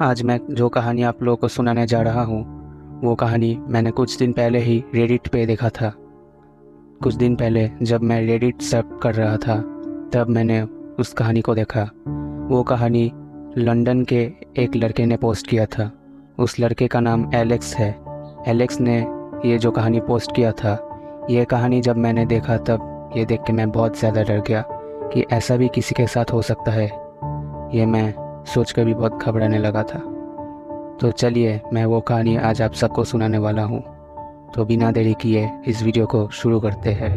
आज मैं जो कहानी आप लोगों को सुनाने जा रहा हूँ वो कहानी मैंने कुछ दिन पहले ही रेडिट पे देखा था। कुछ दिन पहले जब मैं रेडिट सर्फ कर रहा था तब मैंने उस कहानी को देखा। वो कहानी लंदन के एक लड़के ने पोस्ट किया था। उस लड़के का नाम एलेक्स है। एलेक्स ने ये जो कहानी पोस्ट किया था, ये कहानी जब मैंने देखा तब ये देख के मैं बहुत ज़्यादा डर गया कि ऐसा भी किसी के साथ हो सकता है। ये मैं सोचकर भी बहुत घबराने लगा था। तो चलिए मैं वो कहानी आज आप सबको सुनाने वाला हूँ। तो बिना देरी किए इस वीडियो को शुरू करते हैं।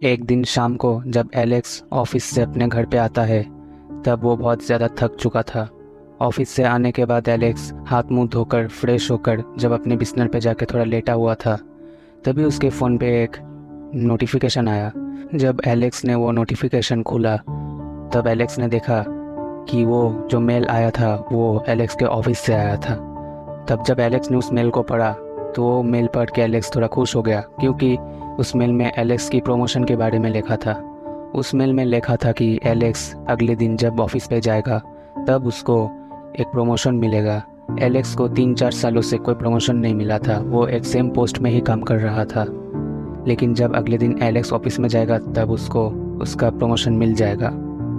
एक दिन शाम को जब एलेक्स ऑफिस से अपने घर पे आता है तब वो बहुत ज़्यादा थक चुका था। ऑफिस से आने के बाद एलेक्स हाथ मुंह धोकर फ्रेश होकर जब अपने बिस्तर पे जाके थोड़ा लेटा हुआ था तभी उसके फ़ोन पे एक नोटिफिकेशन आया। जब एलेक्स ने वो नोटिफिकेशन खोला तब एलेक्स ने देखा कि वो जो मेल आया था वो एलेक्स के ऑफिस से आया था। तब जब एलेक्स ने उस मेल को पढ़ा तो वो मेल पढ़ के एलेक्स थोड़ा खुश हो गया, क्योंकि उस मेल में एलेक्स की प्रमोशन के बारे में लिखा था। उस मेल में लिखा था कि एलेक्स अगले दिन जब ऑफिस पे जाएगा तब उसको एक प्रमोशन मिलेगा। एलेक्स को 3-4 सालों से कोई प्रमोशन नहीं मिला था, वो एक सेम पोस्ट में ही काम कर रहा था। लेकिन जब अगले दिन एलेक्स ऑफिस में जाएगा तब उसको उसका प्रमोशन मिल जाएगा।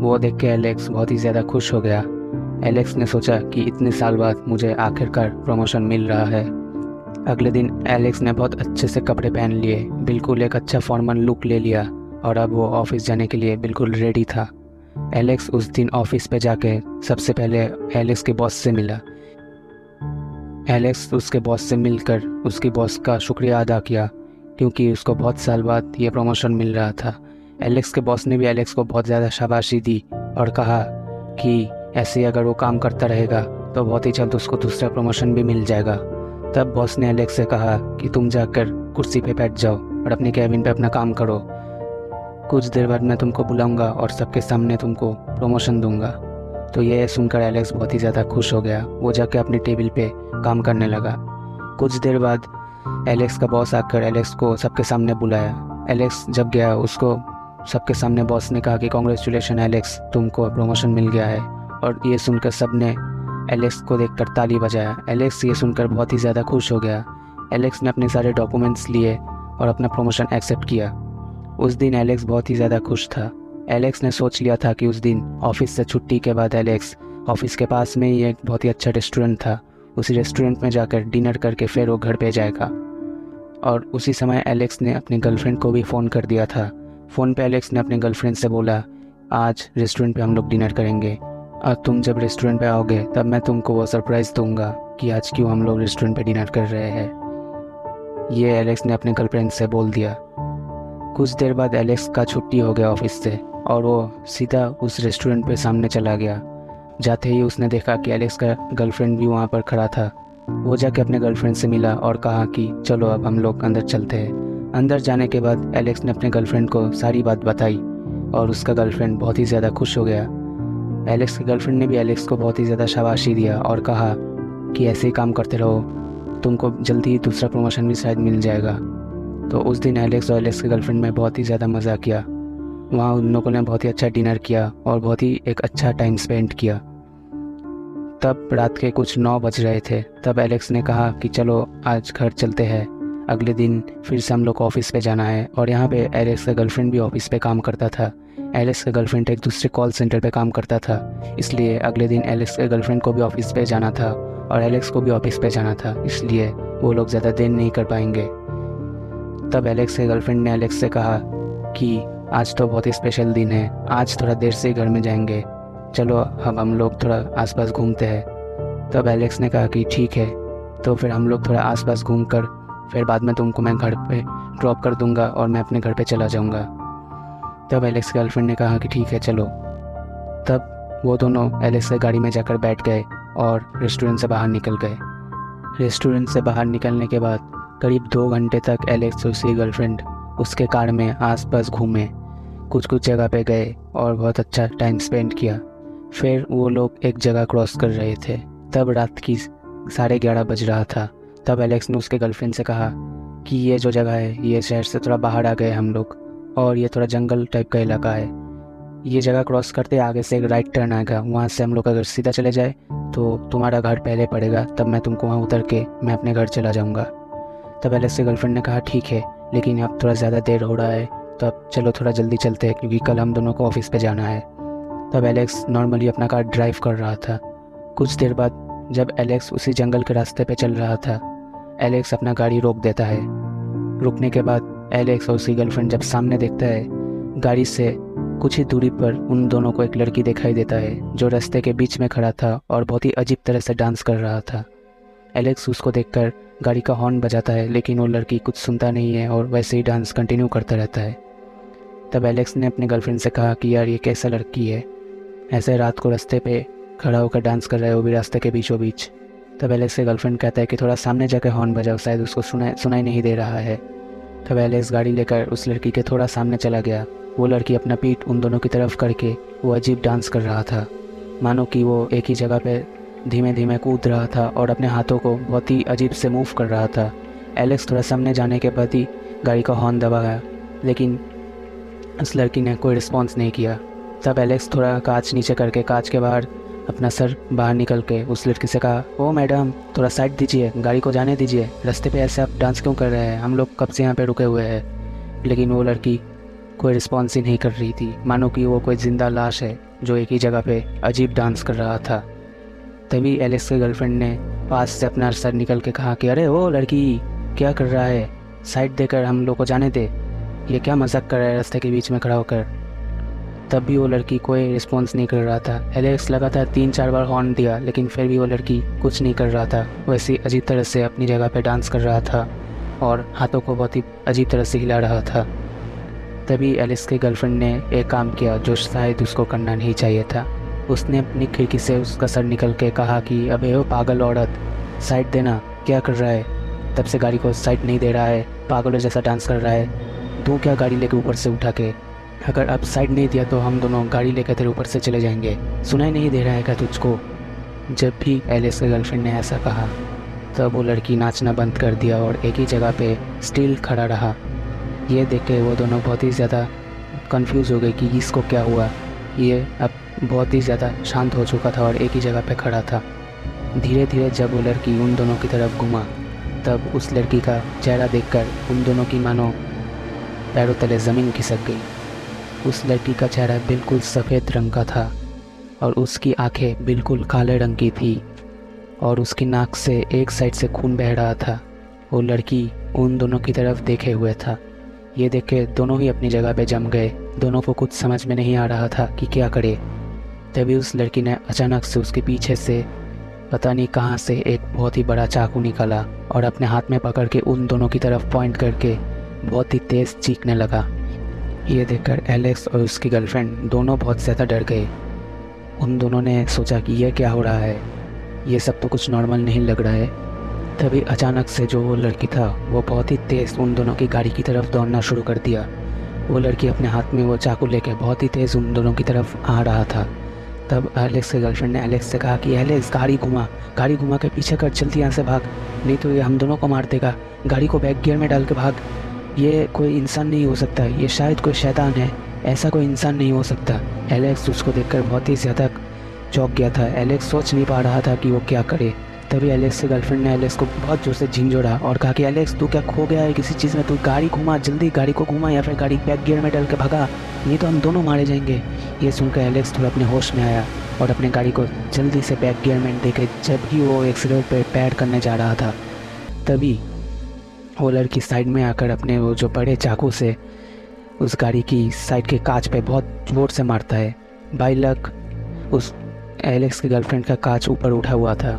वो देख के एलेक्स बहुत ही ज़्यादा खुश हो गया। एलेक्स ने सोचा कि इतने साल बाद मुझे आखिरकार प्रमोशन मिल रहा है। अगले दिन एलेक्स ने बहुत अच्छे से कपड़े पहन लिए, बिल्कुल एक अच्छा फॉर्मल लुक ले लिया और अब वो ऑफिस जाने के लिए बिल्कुल रेडी था। एलेक्स उस दिन ऑफिस पे जाके सबसे पहले एलेक्स के बॉस से मिला। एलेक्स उसके बॉस से मिलकर उसकी बॉस का शुक्रिया अदा किया, क्योंकि उसको बहुत साल बाद ये प्रमोशन मिल रहा था। एलेक्स के बॉस ने भी एलेक्स को बहुत ज़्यादा शाबाशी दी और कहा कि ऐसे अगर वो काम करता रहेगा तो बहुत ही जल्द उसको दूसरा प्रमोशन भी मिल जाएगा। तब बॉस ने एलेक्स से कहा कि तुम जाकर कुर्सी पे बैठ जाओ और अपने कैबिन पे अपना काम करो। कुछ देर बाद मैं तुमको बुलाऊंगा और सबके सामने तुमको प्रमोशन दूंगा। तो ये सुनकर एलेक्स बहुत ही ज़्यादा खुश हो गया। वो जाकर अपनी टेबल पे काम करने लगा। कुछ देर बाद एलेक्स का बॉस आकर एलेक्स को सबके सामने बुलाया। एलेक्स जब गया उसको सबके सामने बॉस ने कहा कि कॉन्ग्रेचुलेशन एलेक्स, तुमको प्रमोशन मिल गया है। और ये सुनकर सब ने एलेक्स को देखकर ताली बजाया। एलेक्स ये सुनकर बहुत ही ज़्यादा खुश हो गया। एलेक्स ने अपने सारे डॉक्यूमेंट्स लिए और अपना प्रमोशन एक्सेप्ट किया। उस दिन एलेक्स बहुत ही ज़्यादा खुश था। एलेक्स ने सोच लिया था कि उस दिन ऑफिस से छुट्टी के बाद एलेक्स ऑफिस के पास में ही एक बहुत ही अच्छा रेस्टोरेंट था, उसी रेस्टोरेंट में जाकर डिनर करके फिर वो घर पे जाएगा। और उसी समय एलेक्स ने अपनी गर्लफ्रेंड को भी फ़ोन कर दिया था। फ़ोन पे एलेक्स ने अपने गर्लफ्रेंड से बोला, आज रेस्टोरेंट पे हम लोग डिनर करेंगे और तुम जब रेस्टोरेंट पे आओगे तब मैं तुमको वो सरप्राइज़ दूंगा कि आज क्यों हम लोग रेस्टोरेंट पे डिनर कर रहे हैं। ये एलेक्स ने अपने गर्लफ्रेंड से बोल दिया। कुछ देर बाद एलेक्स का छुट्टी हो गया ऑफिस से और वो सीधा उस रेस्टोरेंट पे सामने चला गया। जाते ही उसने देखा कि एलेक्स का गर्लफ्रेंड भी वहाँ पर खड़ा था। वो जाके अपने गर्लफ्रेंड से मिला और कहा कि चलो अब हम लोग अंदर चलते हैं। अंदर जाने के बाद एलेक्स ने अपने गर्लफ्रेंड को सारी बात बताई और उसका गर्लफ्रेंड बहुत ही ज़्यादा खुश हो गया। एलेक्स के गर्लफ्रेंड ने भी एलेक्स को बहुत ही ज़्यादा शाबाशी दिया और कहा कि ऐसे ही काम करते रहो, तुमको जल्दी ही दूसरा प्रमोशन भी शायद मिल जाएगा। तो उस दिन एलेक्स और एलेक्स के गर्लफ्रेंड में बहुत ही ज़्यादा मज़ा किया। वहाँ उन लोगों ने बहुत ही अच्छा डिनर किया और बहुत ही एक अच्छा टाइम स्पेंड किया। तब रात के कुछ 9 बज रहे थे। तब एलेक्स ने कहा कि चलो आज घर चलते हैं, अगले दिन फिर से हम लोग ऑफिस पे जाना है। और यहाँ पे एलेक्स का गर्लफ्रेंड भी ऑफिस पे काम करता था। एलेक्स का गर्लफ्रेंड एक दूसरे कॉल सेंटर पे काम करता था, इसलिए अगले दिन एलेक्स के गर्लफ्रेंड को भी ऑफिस पे जाना था और एलेक्स को भी ऑफिस पे जाना था, इसलिए वो लोग ज़्यादा देर नहीं कर पाएंगे। तब एलेक्स के गर्लफ्रेंड ने एलेक्स से कहा कि आज तो बहुत ही स्पेशल दिन है, आज थोड़ा देर से घर में जाएंगे, चलो अब हम लोग थोड़ा आसपास घूमते हैं। तब एलेक्स ने कहा कि ठीक है, तो फिर हम लोग थोड़ा आसपास घूमकर फिर बाद में तुमको मैं घर पे ड्रॉप कर दूंगा और मैं अपने घर पे चला जाऊंगा। तब एलेक्स की गर्लफ्रेंड ने कहा कि ठीक है चलो। तब वो दोनों एलेक्स की गाड़ी में जाकर बैठ गए और रेस्टोरेंट से बाहर निकल गए। रेस्टोरेंट से बाहर निकलने के बाद करीब 2 घंटे तक एलेक्स और उसकी गर्लफ्रेंड उसके कार में आसपास घूमे, कुछ जगह पे गए और बहुत अच्छा टाइम स्पेंड किया। फिर वो लोग एक जगह क्रॉस कर रहे थे। तब रात की 11:30 बज रहा था। तब एलेक्स ने उसके गर्लफ्रेंड से कहा कि ये जो जगह है ये शहर से थोड़ा बाहर आ गए हम लोग, और ये थोड़ा जंगल टाइप का इलाका है। ये जगह क्रॉस करते आगे से एक राइट टर्न आएगा, वहाँ से हम लोग अगर सीधा चले जाए तो तुम्हारा घर पहले पड़ेगा, तब मैं तुमको वहाँ उतर के मैं अपने घर चला जाऊँगा। तब एलेक्स की गर्लफ्रेंड ने कहा ठीक है, लेकिन अब थोड़ा ज़्यादा देर हो रहा है, तो अब चलो थोड़ा जल्दी चलते हैं क्योंकि कल हम दोनों को ऑफिस पे जाना है। तब एलेक्स नॉर्मली अपना कार ड्राइव कर रहा था। कुछ देर बाद जब एलेक्स उसी जंगल के रास्ते पे चल रहा था, एलेक्स अपना गाड़ी रोक देता है। रुकने के बाद एलेक्स और उसकी गर्लफ्रेंड जब सामने देखता है, गाड़ी से कुछ ही दूरी पर उन दोनों को एक लड़की दिखाई देता है जो रास्ते के बीच में खड़ा था और बहुत ही अजीब तरह से डांस कर रहा था। एलेक्स उसको देखकर गाड़ी का हॉर्न बजाता है, लेकिन वो लड़की कुछ सुनता नहीं है और वैसे ही डांस कंटिन्यू करता रहता है। तब एलेक्स ने अपनी गर्लफ्रेंड से कहा कि यार ये कैसा लड़की है, ऐसे रात को रास्ते पे खड़ा होकर डांस कर रहा है, वो भी रास्ते के बीचों बीच। तब एलेक्स की गर्लफ्रेंड कहता है कि थोड़ा सामने जाकर हॉर्न बजाओ, शायद उसको सुनाई नहीं दे रहा है। तब एलेक्स गाड़ी लेकर उस लड़की के थोड़ा सामने चला गया। वो लड़की अपना पीठ उन दोनों की तरफ करके वो अजीब डांस कर रहा था, मानो कि वो एक ही जगह पे धीमे धीमे कूद रहा था और अपने हाथों को बहुत ही अजीब से मूव कर रहा था। एलेक्स थोड़ा सामने जाने के बाद ही गाड़ी का हॉर्न दबाया, लेकिन उस लड़की ने कोई रिस्पॉन्स नहीं किया। तब एलेक्स थोड़ा कांच नीचे करके कांच के बाहर अपना सर बाहर निकल के उस लड़की से कहा, ओ मैडम थोड़ा साइड दीजिए, गाड़ी को जाने दीजिए, रास्ते पे ऐसे आप डांस क्यों कर रहे हैं, हम लोग कब से यहाँ पे रुके हुए हैं। लेकिन वो लड़की कोई रिस्पॉन्स ही नहीं कर रही थी, मानो कि वो कोई ज़िंदा लाश है जो एक ही जगह पे अजीब डांस कर रहा था। तभी एलेक्स की गर्लफ्रेंड ने पास से अपना सर निकल के कहा कि अरे वो लड़की क्या कर रहा है, साइड देकर हम लोग को जाने दे, ये क्या मजाक कर रहा है रास्ते के बीच में खड़ा होकर। तब भी वो लड़की कोई रिस्पॉन्स नहीं कर रहा था। एलेक्स लगातार 3-4 बार हॉर्न दिया, लेकिन फिर भी वो लड़की कुछ नहीं कर रहा था, वैसे अजीब तरह से अपनी जगह पे डांस कर रहा था और हाथों को बहुत ही अजीब तरह से हिला रहा था। तभी एलेक्स की गर्लफ्रेंड ने एक काम किया जो शायद उसको करना नहीं चाहिए था। उसने अपनी खिड़की से उसका सर निकल के कहा कि अबे ओ पागल औरत, साइड देना, क्या कर रहा है, तब से गाड़ी को साइड नहीं दे रहा है, पागलों जैसा डांस कर रहा है, तू क्या गाड़ी लेके ऊपर से उठा के, अगर अब साइड नहीं दिया तो हम दोनों गाड़ी लेकर तेरे ऊपर से चले जाएंगे, सुनाई नहीं दे रहा है क्या तुझको। जब भी एलेक्स की गर्लफ्रेंड ने ऐसा कहा, तब वो लड़की नाचना बंद कर दिया और एक ही जगह पे स्टिल खड़ा रहा। ये देख के वो दोनों बहुत ही ज़्यादा कंफ्यूज हो गए कि इसको क्या हुआ। ये अब बहुत ही ज़्यादा शांत हो चुका था और एक ही जगह पे खड़ा था। धीरे धीरे जब वो लड़की उन दोनों की तरफ घुमा, तब उस लड़की का चेहरा देखकर उन दोनों की मानो पैरों तले ज़मीन खिसक गई। उस लड़की का चेहरा बिल्कुल सफ़ेद रंग का था और उसकी आंखें बिल्कुल काले रंग की थी और उसकी नाक से एक साइड से खून बह रहा था। वो लड़की उन दोनों की तरफ देखे हुए था। ये देख के दोनों ही अपनी जगह पे जम गए। दोनों को कुछ समझ में नहीं आ रहा था कि क्या करे। तभी उस लड़की ने अचानक से उसके पीछे से पता नहीं कहाँ से एक बहुत ही बड़ा चाकू निकाला और अपने हाथ में पकड़ के उन दोनों की तरफ पॉइंट करके बहुत ही तेज़ चीखने लगा। ये देखकर एलेक्स और उसकी गर्लफ्रेंड दोनों बहुत ज़्यादा डर गए। उन दोनों ने सोचा कि यह क्या हो रहा है, ये सब तो कुछ नॉर्मल नहीं लग रहा है। तभी अचानक से जो वो लड़की था वो बहुत ही तेज़ उन दोनों की गाड़ी की तरफ दौड़ना शुरू कर दिया। वो लड़की अपने हाथ में वो चाकू लेके बहुत ही तेज़ उन दोनों की तरफ आ रहा था। तब एलेक्स की गर्लफ्रेंड ने एलेक्स से कहा कि एलेक्स गाड़ी घुमा के पीछे कर, जल्दी यहाँ से भाग, नहीं तो ये हम दोनों को मार देगा, गाड़ी को बैक गियर में डाल के भाग। ये कोई इंसान नहीं हो सकता, ये शायद कोई शैतान है, ऐसा कोई इंसान नहीं हो सकता। एलेक्स उसको देखकर बहुत ही ज़्यादा चौंक गया था। एलेक्स सोच नहीं पा रहा था कि वो क्या करे। तभी एलेक्स की गर्लफ्रेंड ने एलेक्स को बहुत जोर से झिंझोड़ा और कहा कि एलेक्स तू क्या खो गया है किसी चीज़ में, तू गाड़ी घुमा, जल्दी गाड़ी को घुमा या फिर गाड़ी बैक गियर में डाल के भगा, नहीं तो हम दोनों मारे जाएंगे। ये सुनकर एलेक्स थोड़ा अपने होश में आया और अपने गाड़ी को जल्दी से बैक गियर में देके जब ही वो एक्सीलेटर पर पैर करने जा रहा था, तभी वो लड़की साइड में आकर अपने वो जो बड़े चाकू से उस गाड़ी की साइड के कांच पे बहुत जोर से मारता है। बाय लक उस एलेक्स की गर्लफ्रेंड का कांच ऊपर उठा हुआ था।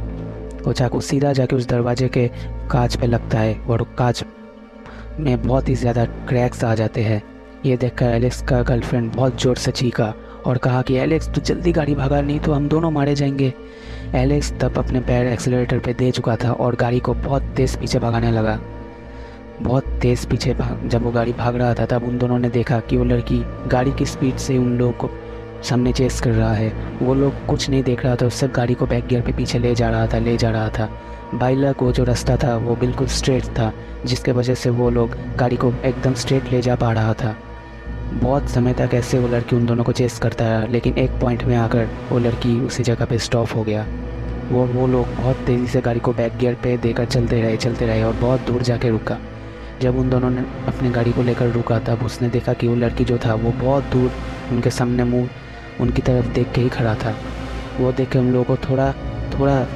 वो चाकू सीधा जाके उस दरवाजे के कांच पे लगता है और कांच में बहुत ही ज़्यादा क्रैक्स आ जाते हैं। ये देखकर एलेक्स का गर्लफ्रेंड बहुत ज़ोर से चीखा और कहा कि एलेक्स तू जल्दी गाड़ी भगा, नहीं तो हम दोनों मारे जाएंगे। एलेक्स तब अपने पैर एक्सीलरेटर पे दे चुका था और गाड़ी को बहुत तेज़ पीछे भगाने लगा। बहुत तेज़ पीछे जब वो गाड़ी भाग रहा था, तब उन दोनों ने देखा कि वो लड़की गाड़ी की स्पीड से उन लोगों को सामने चेस कर रहा है। वो लोग कुछ नहीं देख रहा था, सिर्फ गाड़ी को बैक गियर पे पीछे ले जा रहा था। बाई लक वो जो रास्ता था वो बिल्कुल स्ट्रेट था, जिसके वजह से वो लोग गाड़ी को एकदम स्ट्रेट ले जा पा रहा था। बहुत समय तक ऐसे वो लड़की उन दोनों को चेस करता रहा, लेकिन एक पॉइंट में आकर वो लड़की उसी जगह पे स्टॉप हो गया। वो लोग बहुत तेज़ी से गाड़ी को बैक गियर पे देकर चलते रहे और बहुत दूर जाके रुका। जब उन दोनों ने अपनी गाड़ी को लेकर रुका, तब उसने देखा कि वो लड़की जो था वो बहुत दूर उनके सामने मुँह उनकी तरफ देख के ही खड़ा था। वो देख के उन लोगों को थोड़ा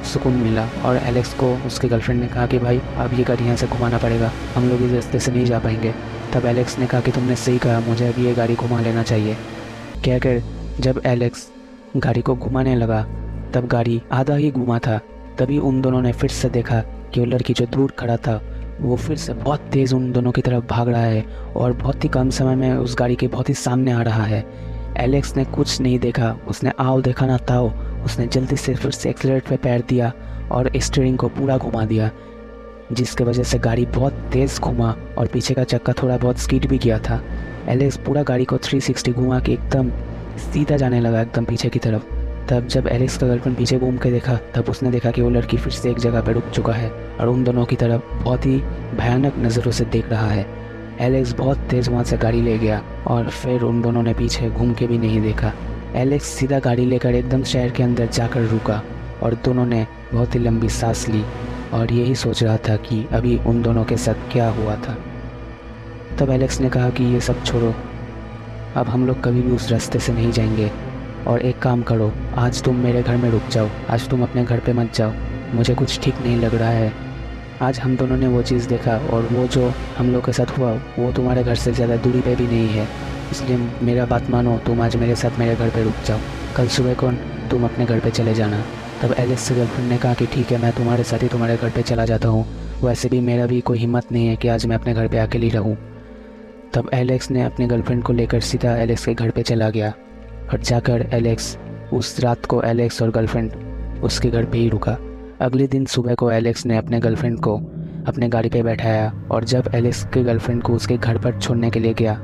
सुकून मिला और एलेक्स को उसके गर्लफ्रेंड ने कहा कि भाई अब ये गाड़ी यहाँ से घुमाना पड़ेगा, हम लोग इस रास्ते से नहीं जा पाएंगे। तब एलेक्स ने कहा कि तुमने सही कहा, मुझे अभी ये गाड़ी घुमा लेना चाहिए। कहकर जब एलेक्स गाड़ी को घुमाने लगा, तब गाड़ी आधा ही घुमा था। तभी उन दोनों ने फिर से देखा कि वो लड़की जो दूर खड़ा था वो फिर से बहुत तेज़ उन दोनों की तरफ भाग रहा है और बहुत ही कम समय में उस गाड़ी के बहुत ही सामने आ रहा है। एलेक्स ने कुछ नहीं देखा, उसने आओ देखा ना ताओ, उसने जल्दी से फिर से एक्सीलरेटर पे पैर दिया और स्टीयरिंग को पूरा घुमा दिया, जिसके वजह से गाड़ी बहुत तेज़ घुमा और पीछे का चक्का थोड़ा बहुत स्किड भी किया था। एलेक्स पूरा गाड़ी को 360 घुमा के एकदम सीधा जाने लगा एकदम पीछे की तरफ। तब जब एलेक्स का गर्लफ्रेंड पीछे घूम के देखा, तब उसने देखा कि वो लड़की फिर से एक जगह पर रुक चुका है और उन दोनों की तरफ बहुत ही भयानक नज़रों से देख रहा है। एलेक्स बहुत तेज़ वहाँ से गाड़ी ले गया और फिर उन दोनों ने पीछे घूम के भी नहीं देखा। एलेक्स सीधा गाड़ी लेकर एकदम शहर के अंदर जाकर रुका और दोनों ने बहुत ही लंबी सांस ली और यही सोच रहा था कि अभी उन दोनों के साथ क्या हुआ था। तब एलेक्स ने कहा कि ये सब छोड़ो, अब हम लोग कभी भी उस रास्ते से नहीं जाएंगे और एक काम करो, आज तुम मेरे घर में रुक जाओ, आज तुम अपने घर पे मत जाओ, मुझे कुछ ठीक नहीं लग रहा है। आज हम दोनों ने वो चीज़ देखा और वो जो हम लोग के साथ हुआ वो तुम्हारे घर से ज़्यादा दूरी पे भी नहीं है, इसलिए मेरा बात मानो, तुम आज मेरे साथ मेरे घर पे रुक जाओ, कल सुबह को तुम अपने घर पे चले जाना। तब एलेक्स से गर्लफ्रेंड ने कहा कि ठीक है, मैं तुम्हारे साथ ही तुम्हारे घर पे चला जाता हूँ, वैसे भी मेरा भी कोई हिम्मत नहीं है कि आज मैं अपने घर पे अकेली रहूँ। तब एलेक्स ने अपने गर्लफ्रेंड को लेकर सीधा एलेक्स के घर पे चला गया और जाकर एलेक्स उस रात को एलेक्स और गर्लफ्रेंड उसके घर पे ही रुका। अगले दिन सुबह को एलेक्स ने अपने गर्लफ्रेंड को अपने गाड़ी पे बैठाया और जब एलेक्स के गर्लफ्रेंड को उसके घर पर छोड़ने के लिए गया,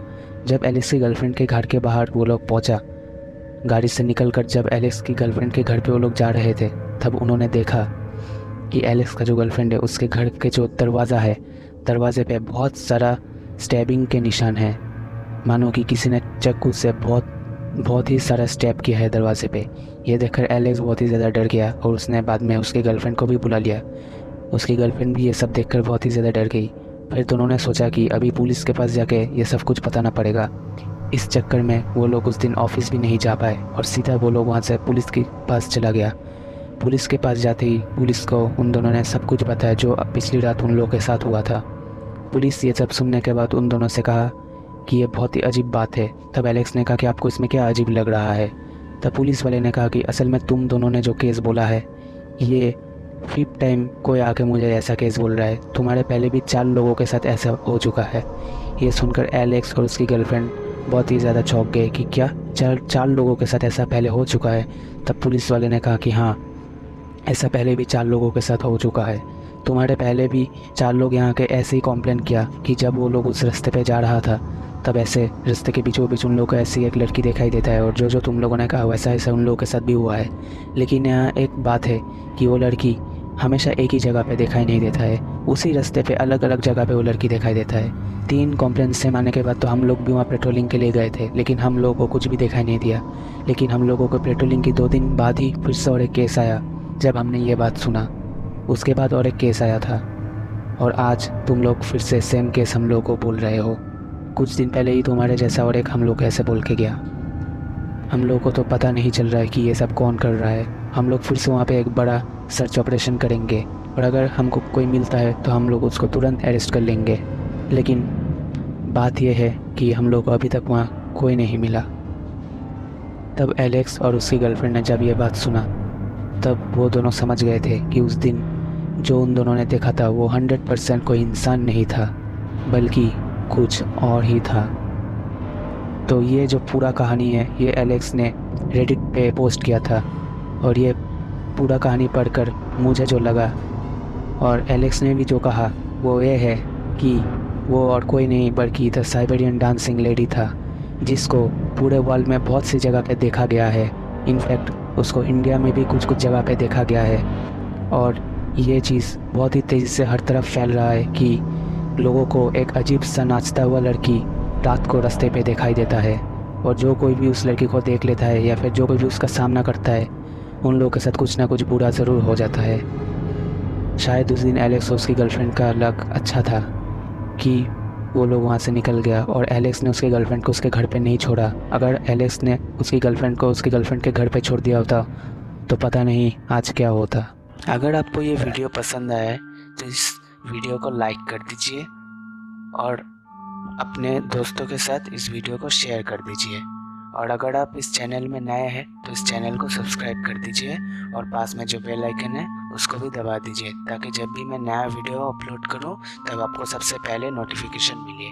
जब एलेक्स की गर्लफ्रेंड के घर के बाहर वो लोग पहुंचा, गाड़ी से निकलकर जब एलेक्स की गर्लफ्रेंड के घर पे वो लोग जा रहे थे, तब उन्होंने देखा कि एलेक्स का जो गर्लफ्रेंड है उसके घर के जो दरवाज़ा है, दरवाजे पे बहुत सारा स्टैबिंग के निशान हैं, मानो कि किसी ने चाकू से बहुत ही सारा स्टैब किया है दरवाजे पे। ये देखकर एलेक्स बहुत ही ज़्यादा डर गया और उसने बाद में उसके गर्लफ्रेंड को भी बुला लिया। उसकी गर्लफ्रेंड भी ये सब देखकर बहुत ही ज़्यादा डर गई। फिर दोनों ने सोचा कि अभी पुलिस के पास जाके ये सब कुछ बताना पड़ेगा। इस चक्कर में वो लोग उस दिन ऑफिस भी नहीं जा पाए और सीधा वो लोग वहाँ से पुलिस के पास चला गया। पुलिस के पास जाते ही पुलिस को उन दोनों ने सब कुछ बताया जो पिछली रात उन लोगों के साथ हुआ था। पुलिस ये सब सुनने के बाद उन दोनों से कहा कि ये बहुत ही अजीब बात है। तब एलेक्स ने कहा कि आपको इसमें क्या अजीब लग रहा है। तब पुलिस वाले ने कहा कि असल में तुम दोनों ने जो केस बोला है, ये 5th टाइम कोई आके मुझे ऐसा केस बोल रहा है, तुम्हारे पहले भी 4 लोगों के साथ ऐसा हो चुका है। ये सुनकर एलेक्स और उसकी गर्लफ्रेंड बहुत ही ज़्यादा चौंक गए कि क्या 4 लोगों के साथ ऐसा पहले हो चुका है। तब पुलिस वाले ने कहा कि हाँ, ऐसा पहले भी 4 लोगों के साथ हो चुका है। तुम्हारे पहले भी 4 लोग यहाँ के ऐसे ही कॉम्प्लेन किया कि जब वो लोग उस रास्ते पे जा रहा था, तब ऐसे रास्ते के बीचों बीच उन लोगों को ऐसी एक लड़की दिखाई देता है और जो जो तुम लोगों ने कहा वैसा ऐसा उन लोगों के साथ भी हुआ है। लेकिन यहाँ एक बात है कि वो लड़की हमेशा एक ही जगह पे दिखाई नहीं देता है, उसी रास्ते पे अलग अलग जगह पे वो लड़की दिखाई देता है। 3 कॉम्प्लेन सेम आने के बाद तो हम लोग भी वहाँ पेट्रोलिंग के लिए गए थे, लेकिन हम लोगों को कुछ भी दिखाई नहीं दिया। लेकिन हम लोगों को पेट्रोलिंग की 2 दिन बाद ही फिर से और एक केस आया। जब हमने ये बात सुना, उसके बाद और एक केस आया था और आज तुम लोग फिर से सेम केस हम लोग को बोल रहे हो। कुछ दिन पहले ही तुम्हारे जैसा और एक हम लोग ऐसे बोल के गया। हम लोग को तो पता नहीं चल रहा है कि ये सब कौन कर रहा है। हम लोग फिर से वहाँ पे एक बड़ा सर्च ऑपरेशन करेंगे और अगर हमको कोई मिलता है तो हम लोग उसको तुरंत अरेस्ट कर लेंगे। लेकिन बात यह है कि हम लोग को अभी तक वहाँ कोई नहीं मिला। तब एलेक्स और उसकी गर्लफ्रेंड ने जब ये बात सुना, तब वो दोनों समझ गए थे कि उस दिन जो उन दोनों ने देखा था वो 100% कोई इंसान नहीं था, बल्कि कुछ और ही था। तो ये जो पूरा कहानी है, ये एलेक्स ने रेडिट पे पोस्ट किया था और ये पूरा कहानी पढ़कर मुझे जो लगा और एलेक्स ने भी जो कहा वो ये है कि वो और कोई नहीं बल्कि द साइबेरियन डांसिंग लेडी था, जिसको पूरे वर्ल्ड में बहुत सी जगह पे देखा गया है। इनफैक्ट उसको इंडिया में भी कुछ कुछ जगह पे देखा गया है और ये चीज़ बहुत ही तेज़ी से हर तरफ फैल रहा है कि लोगों को एक अजीब सा नाचता हुआ लड़की रात को रास्ते पे दिखाई देता है और जो कोई भी उस लड़की को देख लेता है या फिर जो कोई भी उसका सामना करता है उन लोगों के साथ कुछ ना कुछ बुरा ज़रूर हो जाता है। शायद उस दिन एलेक्स और उसकी गर्लफ्रेंड का लक अच्छा था कि वो लोग वहाँ से निकल गया और एलेक्स ने उसके गर्लफ्रेंड को उसके घर पे नहीं छोड़ा। अगर एलेक्स ने उसकी गर्लफ्रेंड को उसकी गर्लफ्रेंड के घर पे छोड़ दिया होता तो पता नहीं आज क्या होता। अगर आपको ये वीडियो पसंद आया है तो इस वीडियो को लाइक कर दीजिए और अपने दोस्तों के साथ इस वीडियो को शेयर कर दीजिए। और अगर आप इस चैनल में नए हैं तो इस चैनल को सब्सक्राइब कर दीजिए और पास में जो बेल आइकन है उसको भी दबा दीजिए ताकि जब भी मैं नया वीडियो अपलोड करूं तब आपको सबसे पहले नोटिफिकेशन मिले।